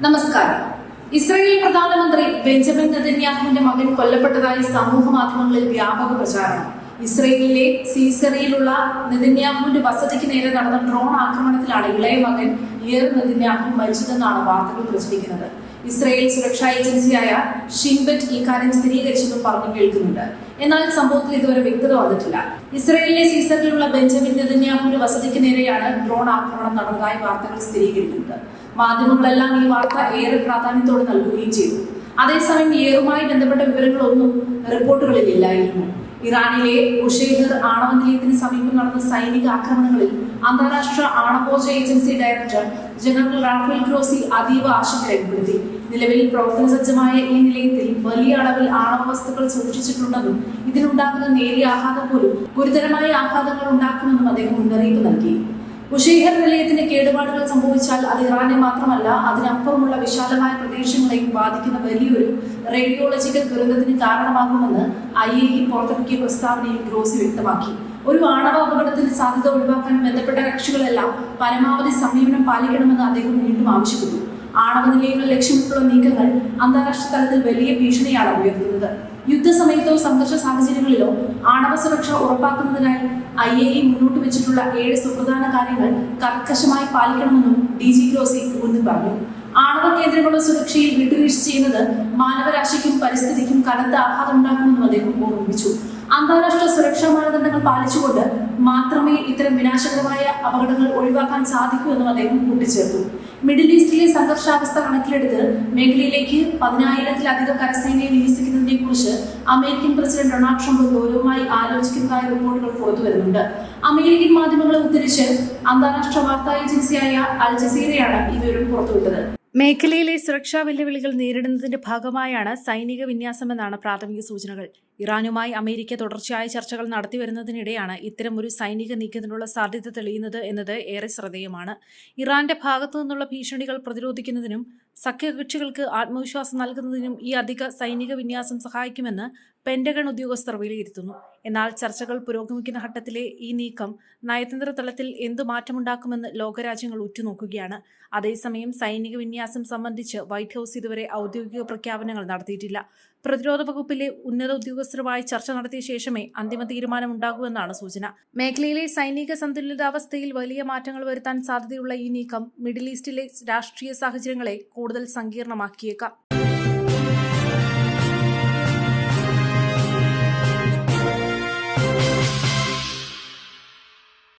നമസ്കാരം. ഇസ്രായേൽ പ്രധാനമന്ത്രി ബെഞ്ചമിൻ നെതന്യാഹുവിന്റെ മകൻ കൊല്ലപ്പെട്ടതായി സമൂഹ മാധ്യമങ്ങളിൽ വ്യാപക പ്രചാരണം. ഇസ്രായേലിലെ സീസറിയിലുള്ള നെതന്യാഹുവിന്റെ വസതിക്ക് നേരെ നടന്ന ഡ്രോൺ ആക്രമണത്തിലാണ് ഇളയ മകൻ യർ നെതന്യാഹു മരിച്ചതെന്നാണ് വാർത്തകൾ പ്രചരിക്കുന്നത്. ഇസ്രായേൽ സുരക്ഷാ ഏജൻസിയായ ഷിൻബെറ്റ് ഇക്കാര്യം സ്ഥിരീകരിച്ചെന്നും പറഞ്ഞു കേൾക്കുന്നുണ്ട്. എന്നാൽ സംഭവത്തിൽ ഇതുവരെ വ്യക്തത വന്നിട്ടില്ല. ഇസ്രായേലിലെ സീസറിലുള്ള ബെഞ്ചമിൻ നെതന്യാഹുവിന്റെ വസതിക്ക് നേരെയാണ് ഡ്രോൺ ആക്രമണം നടന്നതായി വാർത്തകൾ സ്ഥിരീകരിക്കുന്നത്. മാധ്യമങ്ങളെല്ലാം ഈ വാർത്ത ഏറെ പ്രാധാന്യത്തോടെ നൽകുകയും ചെയ്തു. അതേസമയം യേറുമായി ബന്ധപ്പെട്ട വിവരങ്ങളൊന്നും റിപ്പോർട്ടുകളിൽ ഇല്ലായിരുന്നു. ഇറാനിലെ ഉഷൈഹർ ആണവ നിലയത്തിന് സമീപം നടന്ന സൈനിക ആക്രമണങ്ങളിൽ അന്താരാഷ്ട്ര ആണവോർജ agency director general Rafael Grossi അതീവ ആശങ്ക രേഖപ്പെടുത്തി. നിലവിൽ പ്രവർത്തന സജ്ജമായ ഈ നിലയത്തിൽ വലിയ അളവിൽ ആണവ വസ്തുക്കൾ സൂക്ഷിച്ചിട്ടുണ്ടെന്നും ഇതിനുണ്ടാകുന്ന നേരിയ ആഘാതം പോലും ഗുരുതരമായ ആഘാതങ്ങൾ ഉണ്ടാക്കുമെന്നും അദ്ദേഹം മുന്നറിയിപ്പ് നൽകി. ഉഷൈഹർ നിലയത്തിന് കേടുപാടുകൾ സംഭവിച്ചാൽ അത് ഇറാനെ മാത്രമല്ല അതിനപ്പുറമുള്ള വിശാലമായ പ്രദേശങ്ങളെയും ബാധിക്കുന്ന വലിയൊരു റേഡിയോളജിക്കൽ ദുരന്തത്തിന് കാരണമാകുമെന്ന് IAEA പുറത്തിറക്കിയ പ്രസ്താവനയിൽ ഗ്രോസി വ്യക്തമാക്കി. ഒരു ആണവ അപകടത്തിന് സാധ്യത ഒഴിവാക്കാൻ ബന്ധപ്പെട്ട കക്ഷികളെല്ലാം പരമാവധി സമീപനം പാലിക്കണമെന്ന് അദ്ദേഹം വീണ്ടും ആവശ്യപ്പെട്ടു. ആണവ നിലയങ്ങൾ ലക്ഷ്യമിട്ടുള്ള നീക്കങ്ങൾ അന്താരാഷ്ട്ര തലത്തിൽ വലിയ ഭീഷണിയാണ് ഉയർത്തുന്നത്. യുദ്ധസമയത്തോ സംഘർഷ സാഹചര്യങ്ങളിലോ ആണവ സുരക്ഷ ഉറപ്പാക്കുന്നതിനായി IAEA മുന്നോട്ട് വെച്ചിട്ടുള്ള 7 സുപ്രധാന കാര്യങ്ങൾ കർക്കശമായി പാലിക്കണമെന്നും DG ഗ്രോസി ഊന്നി പറഞ്ഞു. ആണവ കേന്ദ്രങ്ങളുടെ സുരക്ഷയിൽ വിട്ടുവീഴ്ച ചെയ്യുന്നത് മാനവരാശിക്കും പരിസ്ഥിതിക്കും കനത്ത ആഘാതം ഉണ്ടാക്കുമെന്നും അദ്ദേഹം ഓർമ്മിപ്പിച്ചു. അന്താരാഷ്ട്ര സുരക്ഷാ മാനദണ്ഡങ്ങൾ പാലിച്ചുകൊണ്ട് മാത്രമേ ഇത്തരം വിനാശകരമായ അപകടങ്ങൾ ഒഴിവാക്കാൻ സാധിക്കൂ എന്നും അദ്ദേഹം കൂട്ടിച്ചേർത്തു. മിഡിൽ ഈസ്റ്റിലെ സംഘർഷാവസ്ഥ കണക്കിലെടുത്ത് മേഖലയിലേക്ക് 10,000-ത്തിലധികം കരസേനയെ നിരസിക്കുന്നതിനെ കുറിച്ച് അമേരിക്കൻ പ്രസിഡന്റ് ഡൊണാൾഡ് ട്രംപ് ഗൗരവമായി ആലോചിക്കുന്നതായ റിപ്പോർട്ടുകൾ പുറത്തുവരുന്നുണ്ട്. അമേരിക്കൻ മാധ്യമങ്ങളെ ഉദ്ധരിച്ച് അന്താരാഷ്ട്ര വാർത്താ ഏജൻസിയായ അൽ ജസീറയാണ് ഈ വിവരം പുറത്തുവിട്ടത്. മേഖലയിലെ സുരക്ഷാ വെല്ലുവിളികൾ നേരിടുന്നതിന്റെ ഭാഗമായാണ് സൈനിക വിന്യാസമെന്നാണ് പ്രാഥമിക സൂചനകൾ. ഇറാനുമായി അമേരിക്ക തുടർച്ചയായ ചർച്ചകൾ നടത്തിവരുന്നതിനിടെയാണ് ഇത്തരമൊരു സൈനിക നീക്കത്തിനുള്ള സാധ്യത തെളിയുന്നത് എന്നത് ഏറെ ശ്രദ്ധേയമാണ്. ഇറാന്റെ ഭാഗത്തു നിന്നുള്ള ഭീഷണികൾ പ്രതിരോധിക്കുന്നതിനും സഖ്യകക്ഷികൾക്ക് ആത്മവിശ്വാസം നൽകുന്നതിനും ഈ അധിക സൈനിക വിന്യാസം സഹായിക്കുമെന്ന് പെന്റഗൺ ഉദ്യോഗസ്ഥർ വിലയിരുത്തുന്നു. എന്നാൽ ചർച്ചകൾ പുരോഗമിക്കുന്ന ഘട്ടത്തിലെ ഈ നീക്കം നയതന്ത്ര തലത്തിൽ എന്തു മാറ്റമുണ്ടാക്കുമെന്ന് ലോകരാജ്യങ്ങൾ ഉറ്റുനോക്കുകയാണ്. അതേസമയം സൈനിക വിന്യാസം സംബന്ധിച്ച് വൈറ്റ് ഹൌസ് ഇതുവരെ ഔദ്യോഗിക പ്രഖ്യാപനങ്ങൾ നടത്തിയിട്ടില്ല. പ്രതിരോധ വകുപ്പിലെ ഉന്നത ഉദ്യോഗസ്ഥരുമായി ചർച്ച നടത്തിയ ശേഷമേ അന്തിമ തീരുമാനമുണ്ടാകൂ സൂചന. മേഖലയിലെ സൈനിക സന്തുലിതാവസ്ഥയിൽ വലിയ മാറ്റങ്ങൾ വരുത്താൻ സാധ്യതയുള്ള ഈ നീക്കം മിഡിൽ ഈസ്റ്റിലെ രാഷ്ട്രീയ സാഹചര്യങ്ങളെ കൂടുതൽ സങ്കീർണമാക്കിയേക്കാം.